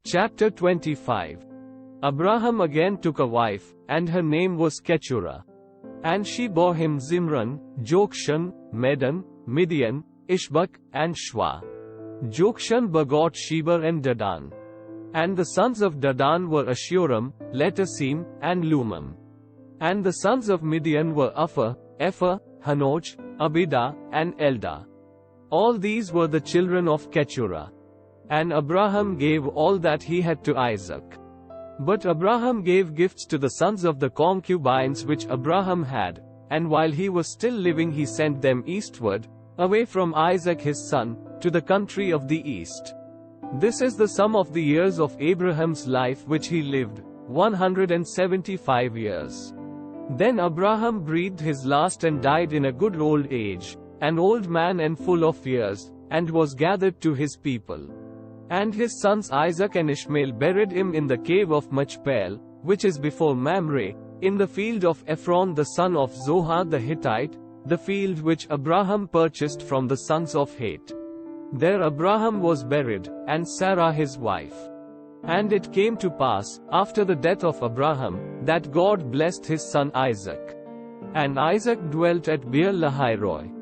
Chapter 25. Abraham again took a wife, and her name was Keturah. And she bore him Zimran, Jokshan, Medan, Midian, Ishbak, and Shua. Jokshan begot Sheber and Dedan. And the sons of Dedan were Ashuram, Letasim, and Lumam. And the sons of Midian were Ephah, Hanoch, Abidah, and Eldah. All these were the children of Keturah. And Abraham gave all that he had to Isaac. But Abraham gave gifts to the sons of the concubines which Abraham had, and while he was still living he sent them eastward, away from Isaac his son, to the country of the east. This is the sum of the years of Abraham's life which he lived, 175 years. Then Abraham breathed his last and died in a good old age, an old man and full of years, and was gathered to his people. And his sons Isaac and Ishmael buried him in the cave of Machpel, which is before Mamre, in the field of Ephron the son of Zohar the Hittite, the field which Abraham purchased from the sons of Het. There Abraham was buried, and Sarah his wife. And it came to pass, after the death of Abraham, that God blessed his son Isaac. And Isaac dwelt at Beer-lahai-roi.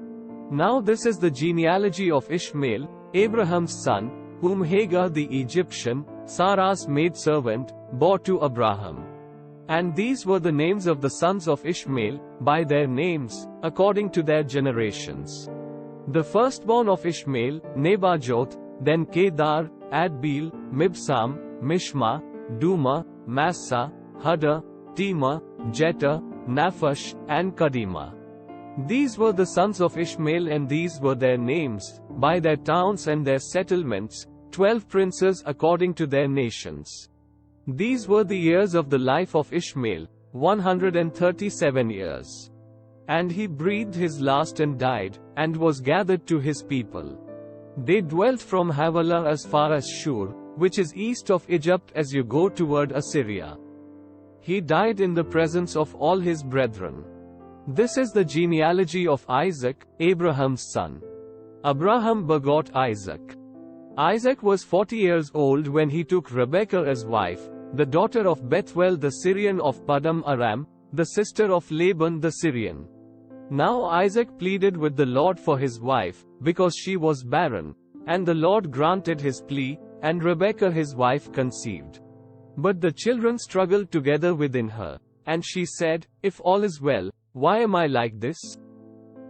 Now this is the genealogy of Ishmael, Abraham's son, whom Hagar the Egyptian, Sarah's maidservant, bore to Abraham. And these were the names of the sons of Ishmael, by their names, according to their generations. The firstborn of Ishmael, Nebajoth, then Kedar, Adbeel, Mibsam, Mishma, Duma, Massa, Hadar, Tema, Jether, Naphash, and Kadima. These were the sons of Ishmael, and these were their names, by their towns and their settlements, 12 princes according to their nations. These were the years of the life of Ishmael, 137 years. And he breathed his last and died, and was gathered to his people. They dwelt from Havilah as far as Shur, which is east of Egypt as you go toward Assyria. He died in the presence of all his brethren. This is the genealogy of Isaac, Abraham's son. Abraham begot Isaac. Isaac was 40 years old when he took Rebekah as wife, the daughter of Bethuel the Syrian of Paddan Aram, the sister of Laban the Syrian. Now Isaac pleaded with the Lord for his wife, because she was barren, and the Lord granted his plea, and Rebekah his wife conceived. But the children struggled together within her, and she said, "If all is well, why am I like this?"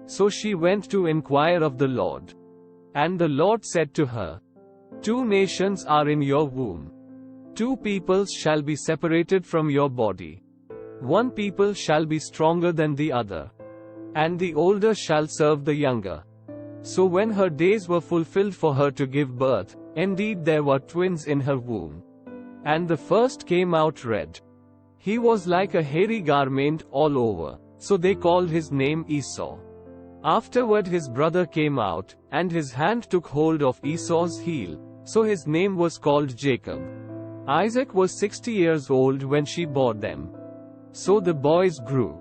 So she went to inquire of the Lord. And the Lord said to her, "Two nations are in your womb. Two peoples shall be separated from your body. One people shall be stronger than the other. And the older shall serve the younger." So when her days were fulfilled for her to give birth, indeed there were twins in her womb. And the first came out red. He was like a hairy garment all over, so they called his name Esau. Afterward his brother came out, and his hand took hold of Esau's heel, so his name was called Jacob. Isaac was 60 years old when she bore them. So the boys grew.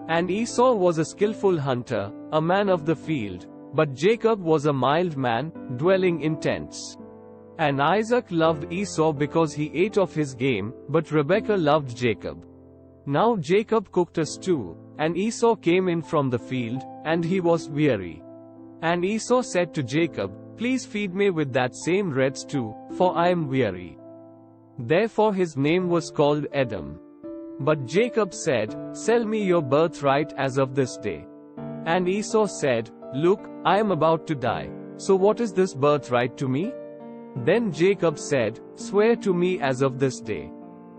And Esau was a skillful hunter, a man of the field, but Jacob was a mild man, dwelling in tents. And Isaac loved Esau because he ate of his game, but Rebekah loved Jacob. Now Jacob cooked a stew, and Esau came in from the field, and he was weary. And Esau said to Jacob, "Please feed me with that same red stew, for I am weary." Therefore his name was called Edom. But Jacob said, "Sell me your birthright as of this day." And Esau said, "Look, I am about to die, so what is this birthright to me?" Then Jacob said, "Swear to me as of this day."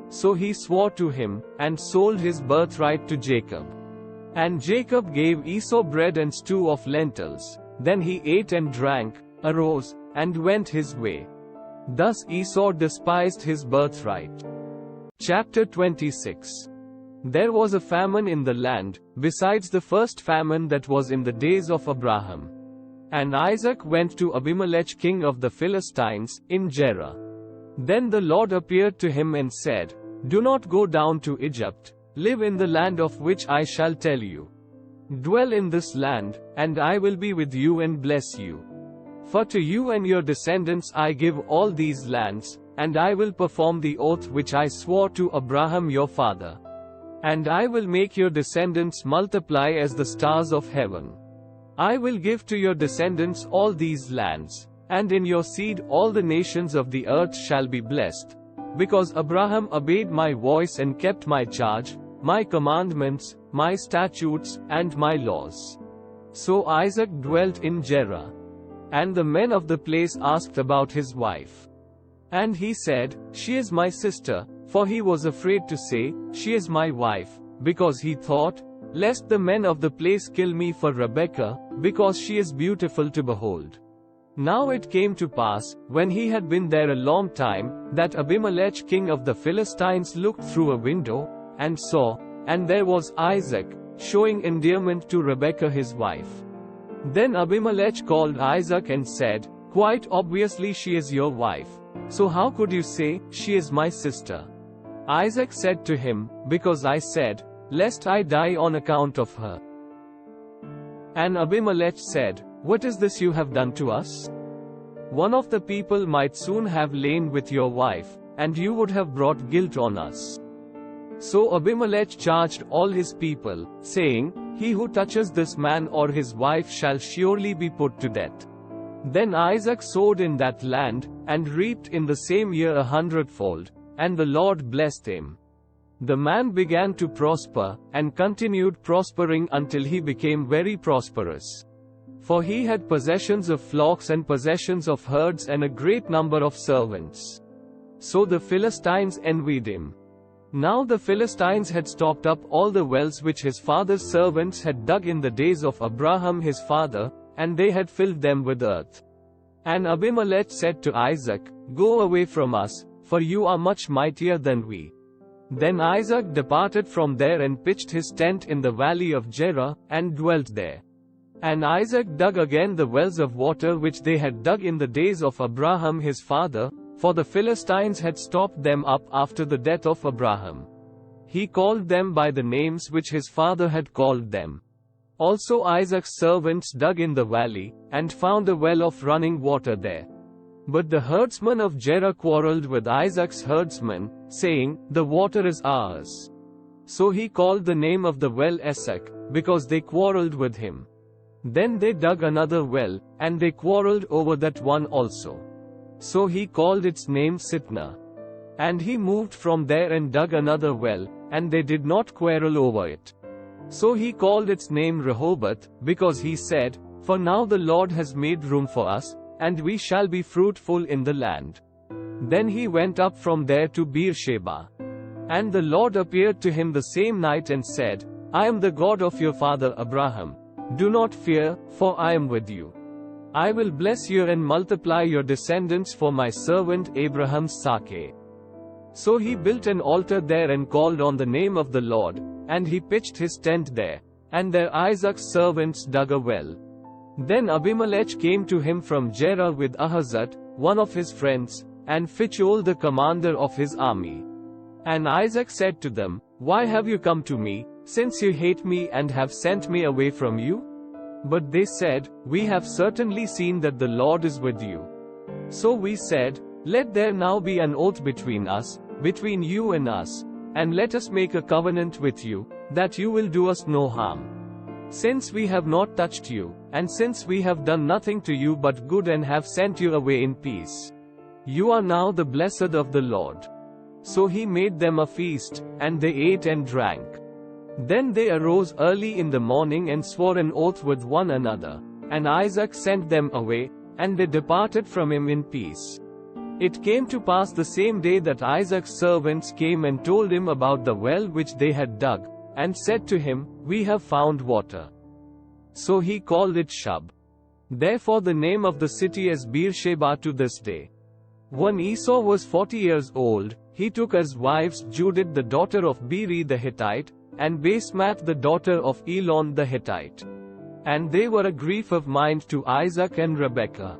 So he swore to him, and sold his birthright to Jacob. And Jacob gave Esau bread and stew of lentils. Then he ate and drank, arose, and went his way. Thus Esau despised his birthright. Chapter 26. There was a famine in the land, besides the first famine that was in the days of Abraham. And Isaac went to Abimelech king of the Philistines, in Gerar. Then the Lord appeared to him and said, "Do not go down to Egypt, live in the land of which I shall tell you." Dwell in this land, and I will be with you and bless you. For to you and your descendants I give all these lands, and I will perform the oath which I swore to Abraham your father. And I will make your descendants multiply as the stars of heaven. I will give to your descendants all these lands, and in your seed all the nations of the earth shall be blessed, because Abraham obeyed my voice and kept my charge, my commandments, my statutes, and my laws. So Isaac dwelt in Gerar. And the men of the place asked about his wife. And he said, She is my sister, for he was afraid to say, She is my wife, because he thought, lest the men of the place kill me for Rebekah, because she is beautiful to behold. Now it came to pass, when he had been there a long time, that Abimelech king of the Philistines looked through a window, and saw, and there was Isaac, showing endearment to Rebekah his wife. Then Abimelech called Isaac and said, Quite obviously she is your wife. So how could you say, She is my sister? Isaac said to him, Because I said, Lest I die on account of her. And Abimelech said, What is this you have done to us? One of the people might soon have lain with your wife, and you would have brought guilt on us. So Abimelech charged all his people, saying, He who touches this man or his wife shall surely be put to death. Then Isaac sowed in that land, and reaped in the same year 100-fold, and the Lord blessed him. The man began to prosper, and continued prospering until he became very prosperous. For he had possessions of flocks and possessions of herds and a great number of servants. So the Philistines envied him. Now the Philistines had stopped up all the wells which his father's servants had dug in the days of Abraham his father, and they had filled them with earth. And Abimelech said to Isaac, Go away from us, for you are much mightier than we. Then Isaac departed from there and pitched his tent in the valley of Gerar, and dwelt there. And Isaac dug again the wells of water which they had dug in the days of Abraham his father, for the Philistines had stopped them up after the death of Abraham. He called them by the names which his father had called them. Also Isaac's servants dug in the valley, and found a well of running water there. But the herdsmen of Gerar quarreled with Isaac's herdsmen, saying, The water is ours. So he called the name of the well Esau, because they quarreled with him. Then they dug another well, and they quarreled over that one also. So he called its name Sitnah. And he moved from there and dug another well, and they did not quarrel over it. So he called its name Rehoboth, because he said, For now the Lord has made room for us, and we shall be fruitful in the land. Then he went up from there to Beersheba. And the Lord appeared to him the same night and said, I am the God of your father Abraham. Do not fear, for I am with you. I will bless you and multiply your descendants for my servant Abraham's sake. So he built an altar there and called on the name of the Lord, and he pitched his tent there. And there Isaac's servants dug a well. Then Abimelech came to him from Gerar with Ahuzat, one of his friends, and Phichol the commander of his army. And Isaac said to them, Why have you come to me, since you hate me and have sent me away from you? But they said, We have certainly seen that the Lord is with you. So we said, Let there now be an oath between us, between you and us, and let us make a covenant with you, that you will do us no harm. Since we have not touched you, and since we have done nothing to you but good and have sent you away in peace, you are now the blessed of the Lord. So he made them a feast, and they ate and drank. Then they arose early in the morning and swore an oath with one another. And Isaac sent them away, and they departed from him in peace. It came to pass the same day that Isaac's servants came and told him about the well which they had dug, and said to him, We have found water. So he called it Shub. Therefore the name of the city is Beersheba to this day. When Esau was 40 years old, he took as wives Judith the daughter of Beeri the Hittite, and Basemath the daughter of Elon the Hittite. And they were a grief of mind to Isaac and Rebekah.